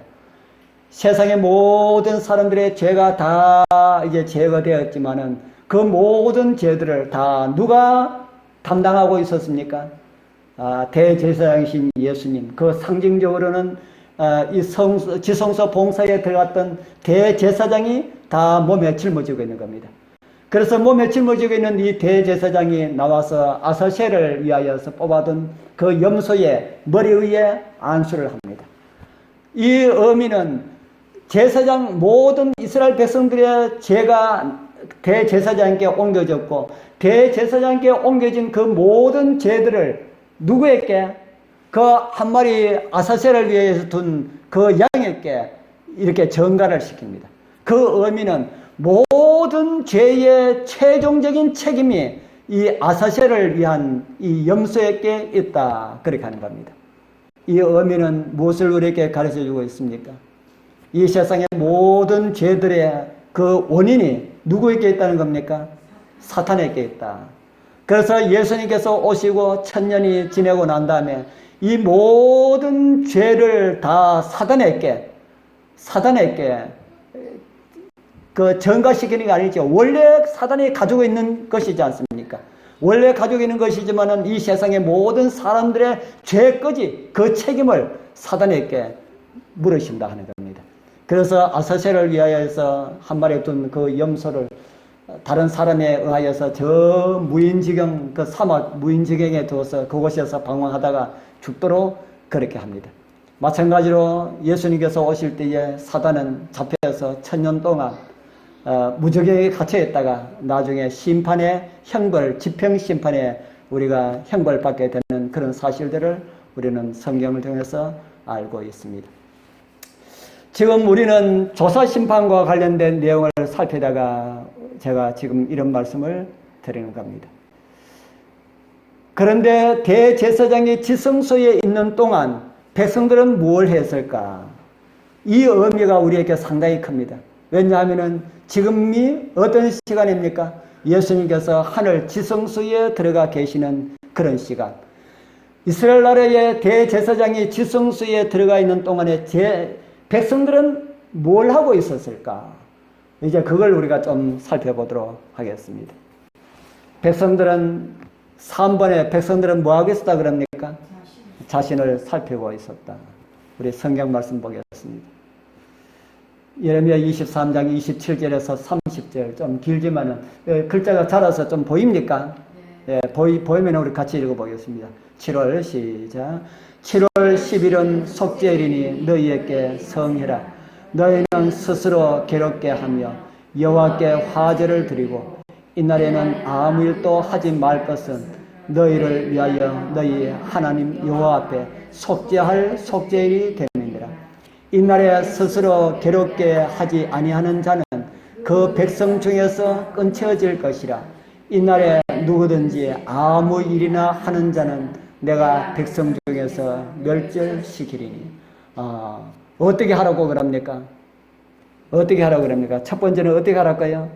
세상의 모든 사람들의 죄가 다 이제 제거되었지만은 그 모든 죄들을 다 누가 담당하고 있었습니까? 대제사장이신 예수님. 그 상징적으로는 지성소 봉사에 들어갔던 대제사장이 다 몸에 짊어지고 있는 겁니다. 그래서 몸에 짊어지고 있는 이 대제사장이 나와서 아사셀을 위하여서 뽑아둔 그 염소의 머리 위에 안수를 합니다. 이 의미는 제사장 모든 이스라엘 백성들의 죄가 대제사장께 옮겨졌고 대제사장께 옮겨진 그 모든 죄들을 누구에게? 그 한 마리 아사셀을 위해서 둔 그 양에게 이렇게 전가를 시킵니다. 그 의미는 모든 죄의 최종적인 책임이 이 아사셀을 위한 이 염소에게 있다. 그렇게 하는 겁니다. 이 의미는 무엇을 우리에게 가르쳐 주고 있습니까? 이 세상의 모든 죄들의 그 원인이 누구에게 있다는 겁니까? 사탄에게 있다. 그래서 예수님께서 오시고 1000년이 지내고 난 다음에 이 모든 죄를 다 사단에게 그 전가시키는 게 아니죠. 원래 사단이 가지고 있는 것이지 않습니까? 원래 가지고 있는 것이지만은 이 세상의 모든 사람들의 죄까지 그 책임을 사단에게 물으신다 하는 겁니다. 그래서 아사셀을 위하여서 한 마리 둔 그 염소를 다른 사람에 의하여서 저 무인지경, 그 사막 무인지경에 두어서 그곳에서 방황하다가 죽도록 그렇게 합니다. 마찬가지로 예수님께서 오실 때에 사단은 잡혀서 1000년 동안 무적에 갇혀 있다가 나중에 심판의 형벌, 집행심판에 우리가 형벌받게 되는 그런 사실들을 우리는 성경을 통해서 알고 있습니다. 지금 우리는 조사심판과 관련된 내용을 살피다가 제가 지금 이런 말씀을 드리는 겁니다. 그런데 대제사장이 지성소에 있는 동안 백성들은 뭘 했을까? 이 의미가 우리에게 상당히 큽니다. 왜냐하면 지금이 어떤 시간입니까? 예수님께서 하늘 지성소에 들어가 계시는 그런 시간. 이스라엘 나라의 대제사장이 지성소에 들어가 있는 동안에 백성들은 뭘 하고 있었을까? 이제 그걸 우리가 좀 살펴보도록 하겠습니다. 백성들은 3번에 백성들은 뭐 하고 있었다 그럽니까? 자신을 살피고 있었다. 우리 성경 말씀 보겠습니다. 예레미야 23장 27절에서 30절 좀 길지만은 글자가 자라서 좀 보입니까? 네. 보이면 우리 같이 읽어보겠습니다. 7월 시작. 7월 10일은 속죄일이니 너희에게 성해라. 너희는 스스로 괴롭게 하며 여호와께 화제를 드리고 이날에는 아무 일도 하지 말 것은 너희를 위하여 너희 하나님 여호와 앞에 속죄할 속죄일이 됨이니라. 이날에 스스로 괴롭게 하지 아니하는 자는 그 백성 중에서 끊쳐질 것이라. 이날에 누구든지 아무 일이나 하는 자는 내가 백성 중에서 멸절시키리니. 어떻게 하라고 그럽니까? 어떻게 하라고 그럽니까? 첫 번째는 어떻게 하라고요?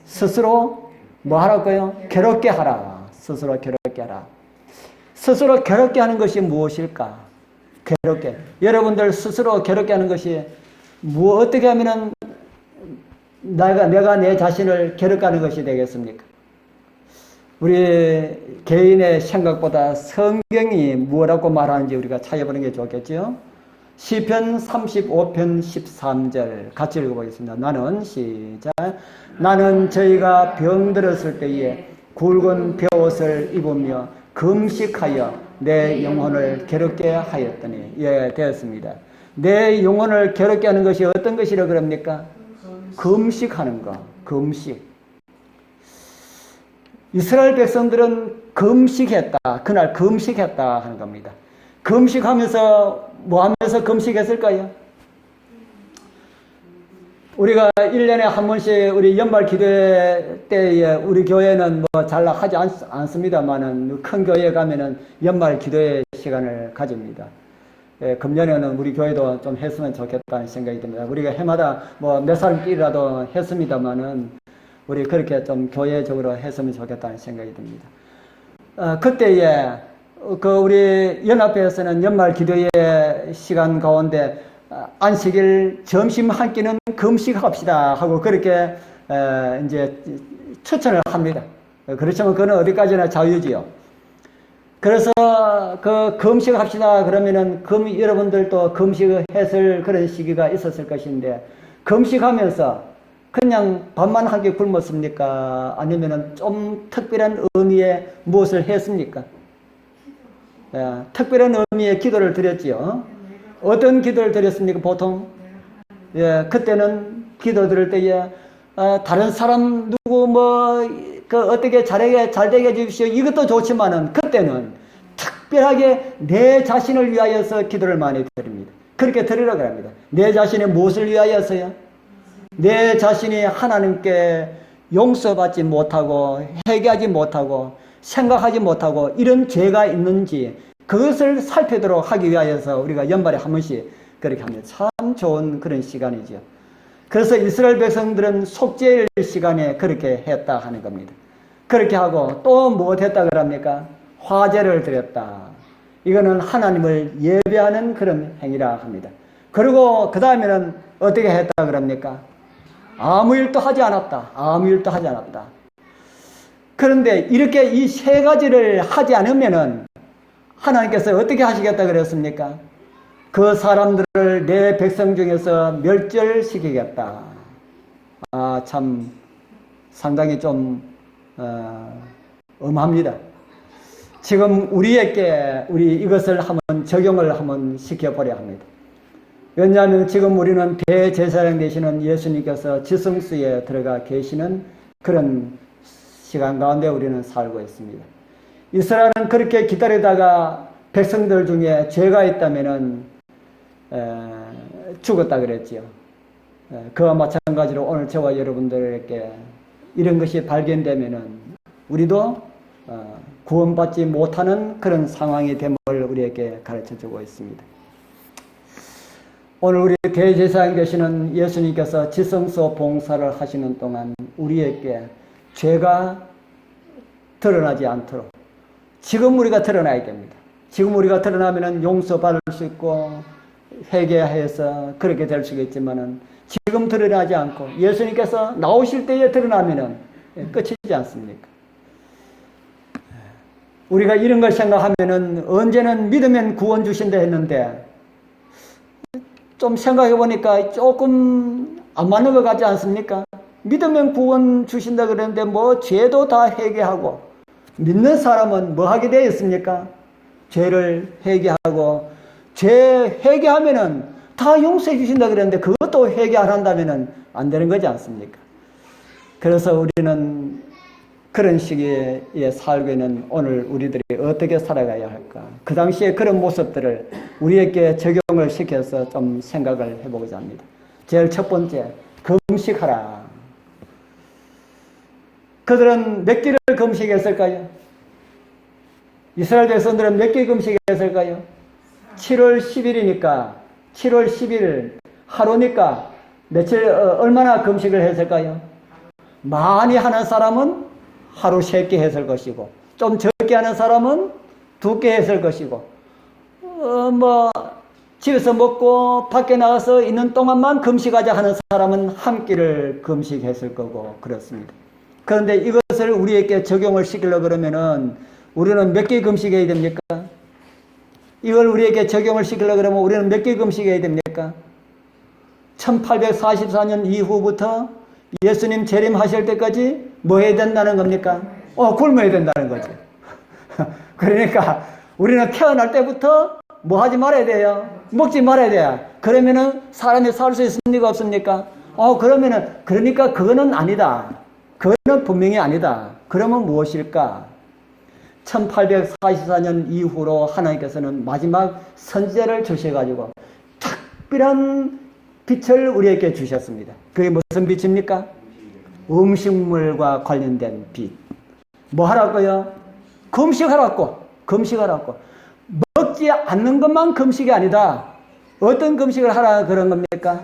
스스로 뭐 하라고요? 괴롭게 하라. 스스로 괴롭게 하라. 스스로 괴롭게 하는 것이 무엇일까? 괴롭게. 여러분들 스스로 괴롭게 하는 것이 어떻게 하면은 내가 내 자신을 괴롭게 하는 것이 되겠습니까? 우리 개인의 생각보다 성경이 뭐라고 말하는지 우리가 찾아보는 게 좋겠죠? 시편 35편 13절 같이 읽어보겠습니다. 나는 시작. 나는 저희가 병들었을 때에 굵은 벼옷을 입으며 금식하여 내 영혼을 괴롭게 하였더니. 예, 되었습니다. 내 영혼을 괴롭게 하는 것이 어떤 것이라 그럽니까? 금식하는 거. 금식. 이스라엘 백성들은 금식했다. 그날 금식했다 하는 겁니다. 금식하면서 뭐 하면서 금식했을까요? 우리가 1년에 한 번씩 우리 연말 기도회 때에 우리 교회는 뭐 잘 하지 않습니다만은 큰 교회에 가면은 연말 기도회 시간을 가집니다. 예, 금년에는 우리 교회도 좀 했으면 좋겠다는 생각이 듭니다. 우리가 해마다 뭐 몇 살끼리라도 했습니다만은 우리 그렇게 좀 교회적으로 했으면 좋겠다는 생각이 듭니다. 그때에 우리 연합회에서는 연말 기도회 시간 가운데 안식일 점심 한 끼는 금식합시다 하고 그렇게 이제 추천을 합니다. 그렇지만 그건 어디까지나 자유지요. 그래서 그 금식합시다 그러면은 여러분들도 금식했을 그런 시기가 있었을 것인데 금식하면서 그냥 밥만 한 끼 굶었습니까? 아니면은 좀 특별한 의미의 무엇을 했습니까? 특별한 의미의 기도를 드렸지요. 어떤 기도를 드렸습니까? 보통 그때는 기도 드릴 때에 다른 사람 누구 어떻게 잘 되게 해주십시오. 이것도 좋지만은 그때는 특별하게 내 자신을 위하여서 기도를 많이 드립니다. 그렇게 드리라고 합니다. 내 자신이 무엇을 위하여서요? 내 자신이 하나님께 용서받지 못하고 회개하지 못하고 생각하지 못하고 이런 죄가 있는지 그것을 살피도록 하기 위하여서 우리가 연말에 한 번씩 그렇게 합니다. 참 좋은 그런 시간이죠. 그래서 이스라엘 백성들은 속죄일 시간에 그렇게 했다 하는 겁니다. 그렇게 하고 또 무엇 했다 그럽니까? 화제를 드렸다. 이거는 하나님을 예배하는 그런 행위라 합니다. 그리고 그 다음에는 어떻게 했다 그럽니까? 아무 일도 하지 않았다. 아무 일도 하지 않았다. 그런데 이렇게 이 세 가지를 하지 않으면은 하나님께서 어떻게 하시겠다 그랬습니까? 그 사람들을 내 백성 중에서 멸절시키겠다. 참 상당히 좀 엄합니다. 지금 우리에게 이것을 한번 적용을 한번 시켜보려 합니다. 왜냐하면 지금 우리는 대제사장 되시는 예수님께서 지성소에 들어가 계시는 그런 시간 가운데 우리는 살고 있습니다. 이스라엘은 그렇게 기다리다가 백성들 중에 죄가 있다면은 죽었다 그랬지요. 그와 마찬가지로 오늘 저와 여러분들에게 이런 것이 발견되면은 우리도 구원받지 못하는 그런 상황이 됨을 우리에게 가르쳐주고 있습니다. 오늘 우리 대제사장 되시는 예수님께서 지성소 봉사를 하시는 동안 우리에게 죄가 드러나지 않도록 지금 우리가 드러나야 됩니다. 지금 우리가 드러나면은 용서받을 수 있고 회개해서 그렇게 될 수가 있지만은 지금 드러나지 않고 예수님께서 나오실 때에 드러나면은 끝이지 않습니까? 우리가 이런 걸 생각하면은 언제는 믿으면 구원 주신다 했는데 좀 생각해 보니까 조금 안 맞는 것 같지 않습니까? 믿으면 구원 주신다 그랬는데 뭐 죄도 다 회개하고 믿는 사람은 뭐 하게 되어 있습니까? 죄를 회개하고 죄 회개하면은 다 용서해 주신다 그랬는데 그것도 회개 안 한다면은 안 되는 거지 않습니까? 그래서 우리는 그런 시기에 살고 있는 오늘 우리들이 어떻게 살아가야 할까? 그 당시에 그런 모습들을 우리에게 적용을 시켜서 좀 생각을 해보고자 합니다. 제일 첫 번째, 금식하라. 그들은 몇 끼를 금식했을까요? 이스라엘 백성들은 몇 끼 금식했을까요? 7월 10일이니까 7월 10일 하루니까 며칠 얼마나 금식을 했을까요? 많이 하는 사람은 하루 3끼 했을 것이고 좀 적게 하는 사람은 2끼 했을 것이고 집에서 먹고 밖에 나가서 있는 동안만 금식하자 하는 사람은 한 끼를 금식했을 거고 그렇습니다. 그런데 이것을 우리에게 적용을 시키려고 그러면은 우리는 몇 끼 금식해야 됩니까? 이걸 우리에게 적용을 시키려고 그러면 우리는 몇 끼 금식해야 됩니까? 1844년 이후부터 예수님 재림하실 때까지 뭐 해야 된다는 겁니까? 굶어야 된다는 거죠. 그러니까 우리는 태어날 때부터 뭐 하지 말아야 돼요? 먹지 말아야 돼요. 그러면은 사람이 살 수 있습니까? 없습니까? 그러니까 그거는 아니다. 그거는 분명히 아니다. 그러면 무엇일까? 1844년 이후로 하나님께서는 마지막 선지자를 주셔가지고 특별한 빛을 우리에게 주셨습니다. 그게 무슨 빛입니까? 음식물과 관련된 빛. 뭐 하라고요? 금식하라고. 금식하라고. 먹지 않는 것만 금식이 아니다. 어떤 금식을 하라 그런 겁니까?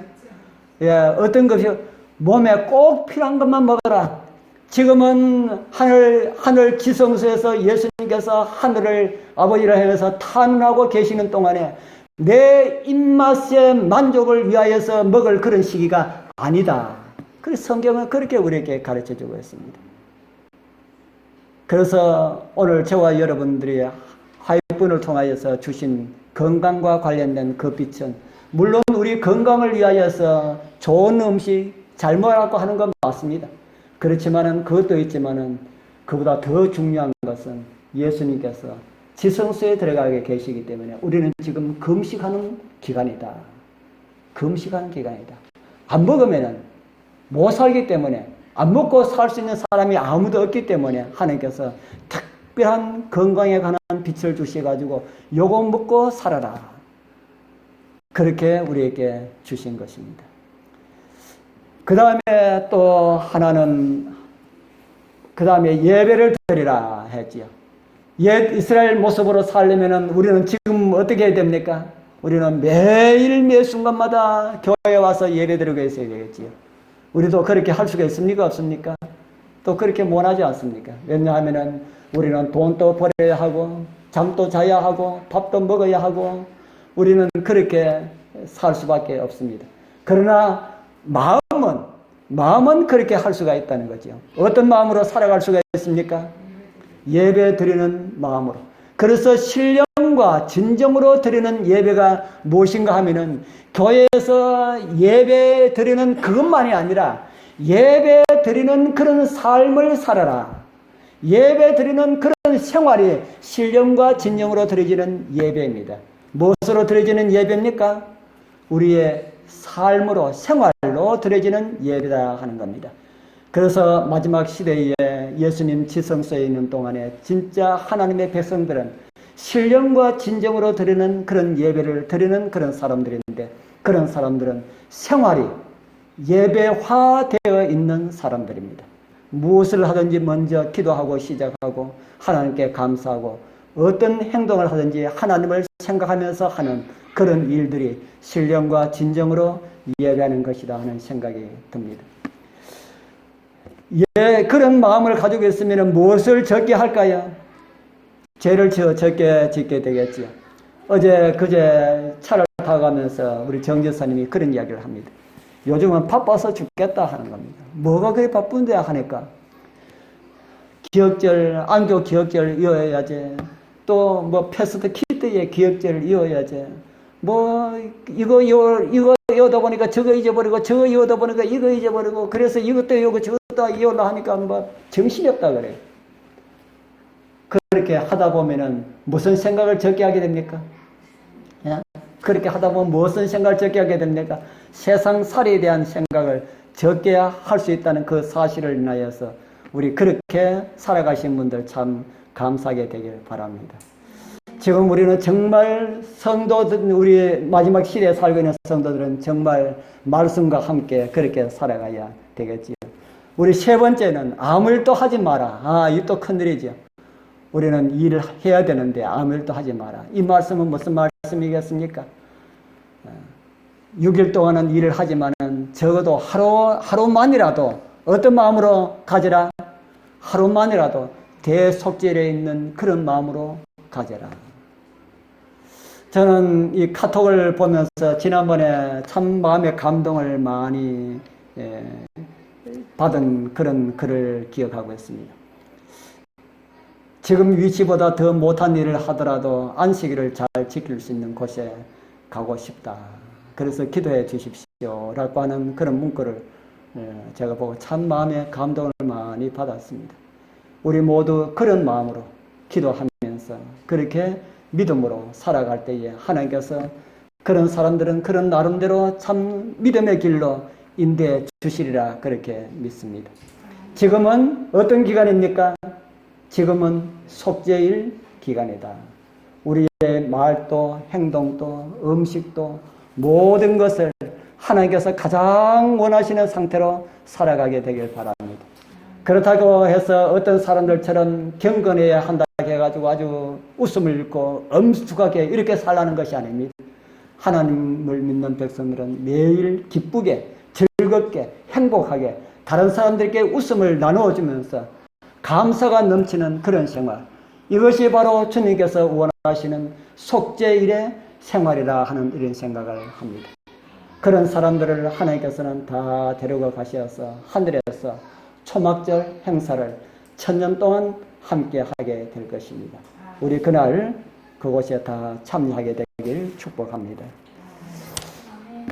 어떤 금식? 몸에 꼭 필요한 것만 먹어라. 지금은 하늘 지성소에서 예수님께서 하늘을 아버지라 해서 탄원하고 계시는 동안에 내 입맛의 만족을 위하여서 먹을 그런 시기가 아니다. 그래서 성경은 그렇게 우리에게 가르쳐주고 있습니다. 그래서 오늘 저와 여러분들이 화요일분을 통하여서 주신 건강과 관련된 그 빛은 물론 우리 건강을 위하여서 좋은 음식 잘 먹으라고 하는 건 맞습니다. 그렇지만은 그것도 있지만은 그보다 더 중요한 것은 예수님께서 지성소에 들어가게 계시기 때문에 우리는 지금 금식하는 기간이다. 금식하는 기간이다. 안 먹으면은 못 살기 때문에 안 먹고 살 수 있는 사람이 아무도 없기 때문에 하나님께서 특별한 건강에 관한 빛을 주셔가지고 요거 먹고 살아라. 그렇게 우리에게 주신 것입니다. 그 다음에 또 하나는 그 다음에 예배를 드리라 했지요. 옛 이스라엘 모습으로 살려면은 우리는 지금 어떻게 해야 됩니까? 우리는 매일 매 순간마다 교회에 와서 예배 드리고 있어야 되겠지요. 우리도 그렇게 할 수가 있습니까? 없습니까? 또 그렇게 못하지 않습니까? 왜냐하면은 우리는 돈도 벌어야 하고 잠도 자야 하고 밥도 먹어야 하고 우리는 그렇게 살 수밖에 없습니다. 그러나 마음은 그렇게 할 수가 있다는 거죠. 어떤 마음으로 살아갈 수가 있습니까? 예배 드리는 마음으로. 그래서 신령과 진정으로 드리는 예배가 무엇인가 하면은 교회에서 예배 드리는 그것만이 아니라 예배 드리는 그런 삶을 살아라. 예배 드리는 그런 생활이 신령과 진정으로 드려지는 예배입니다. 무엇으로 드려지는 예배입니까? 우리의 삶으로 생활로 드려지는 예배다 하는 겁니다. 그래서 마지막 시대에 예수님 지성소에 있는 동안에 진짜 하나님의 백성들은 신령과 진정으로 드리는 그런 예배를 드리는 그런 사람들인데 그런 사람들은 생활이 예배화되어 있는 사람들입니다. 무엇을 하든지 먼저 기도하고 시작하고 하나님께 감사하고 어떤 행동을 하든지 하나님을 생각하면서 하는 그런 일들이 신령과 진정으로 예배하는 것이다 하는 생각이 듭니다. 그런 마음을 가지고 있으면 무엇을 적게 할까요? 죄를 적게 짓게 되겠지요. 그제 차를 타고 가면서 우리 정지사님이 그런 이야기를 합니다. 요즘은 바빠서 죽겠다 하는 겁니다. 뭐가 그리 바쁜데 하니까 기억절, 안교 기억절 이어야지. 또 뭐 패스트 키트의 기억절을 이어야지. 이거 이어다 보니까 저거 잊어버리고 저거 이어다 보니까 이거 잊어버리고 그래서 이것도 이어고 저것도 이어라 하니까 정신이 없다 그래요. 그렇게 하다 보면은 무슨 생각을 적게 하게 됩니까? 예? 그렇게 하다 보면 무슨 생각을 적게 하게 됩니까? 세상살이에 대한 생각을 적게 할 수 있다는 그 사실을 인하여서 우리 그렇게 살아가신 분들 참 감사하게 되길 바랍니다. 지금 우리는 정말 성도들, 우리 마지막 시대에 살고 있는 성도들은 정말 말씀과 함께 그렇게 살아가야 되겠지요. 우리 세 번째는 아무 일도 하지 마라. 이 또 큰일이죠. 우리는 일을 해야 되는데 아무 일도 하지 마라. 이 말씀은 무슨 말씀이겠습니까? 6일 동안은 일을 하지만은 적어도 하루만이라도 어떤 마음으로 가져라? 하루만이라도 대속죄에 있는 그런 마음으로 가져라. 저는 이 카톡을 보면서 지난번에 참 마음의 감동을 많이 받은 그런 글을 기억하고 있습니다. 지금 위치보다 더 못한 일을 하더라도 안식일을 잘 지킬 수 있는 곳에 가고 싶다. 그래서 기도해 주십시오. 라고 하는 그런 문구를 제가 보고 참 마음의 감동을 많이 받았습니다. 우리 모두 그런 마음으로 기도하면서 그렇게 믿음으로 살아갈 때에 하나님께서 그런 사람들은 그런 나름대로 참 믿음의 길로 인도해 주시리라 그렇게 믿습니다. 지금은 어떤 기간입니까? 지금은 속죄일 기간이다. 우리의 말도 행동도 음식도 모든 것을 하나님께서 가장 원하시는 상태로 살아가게 되길 바랍니다. 그렇다고 해서 어떤 사람들처럼 경건해야 한다 해가지고 아주 웃음을 잃고 엄숙하게 이렇게 살라는 것이 아닙니다. 하나님을 믿는 백성들은 매일 기쁘게 즐겁게 행복하게 다른 사람들에게 웃음을 나누어주면서 감사가 넘치는 그런 생활, 이것이 바로 주님께서 원하시는 속죄일의 생활이라 하는 이런 생각을 합니다. 그런 사람들을 하나님께서는 다 데려가 가셔서 하늘에서 초막절 행사를 1000년 동안 함께 하게 될 것입니다. 우리 그날 그곳에 다 참여하게 되길 축복합니다.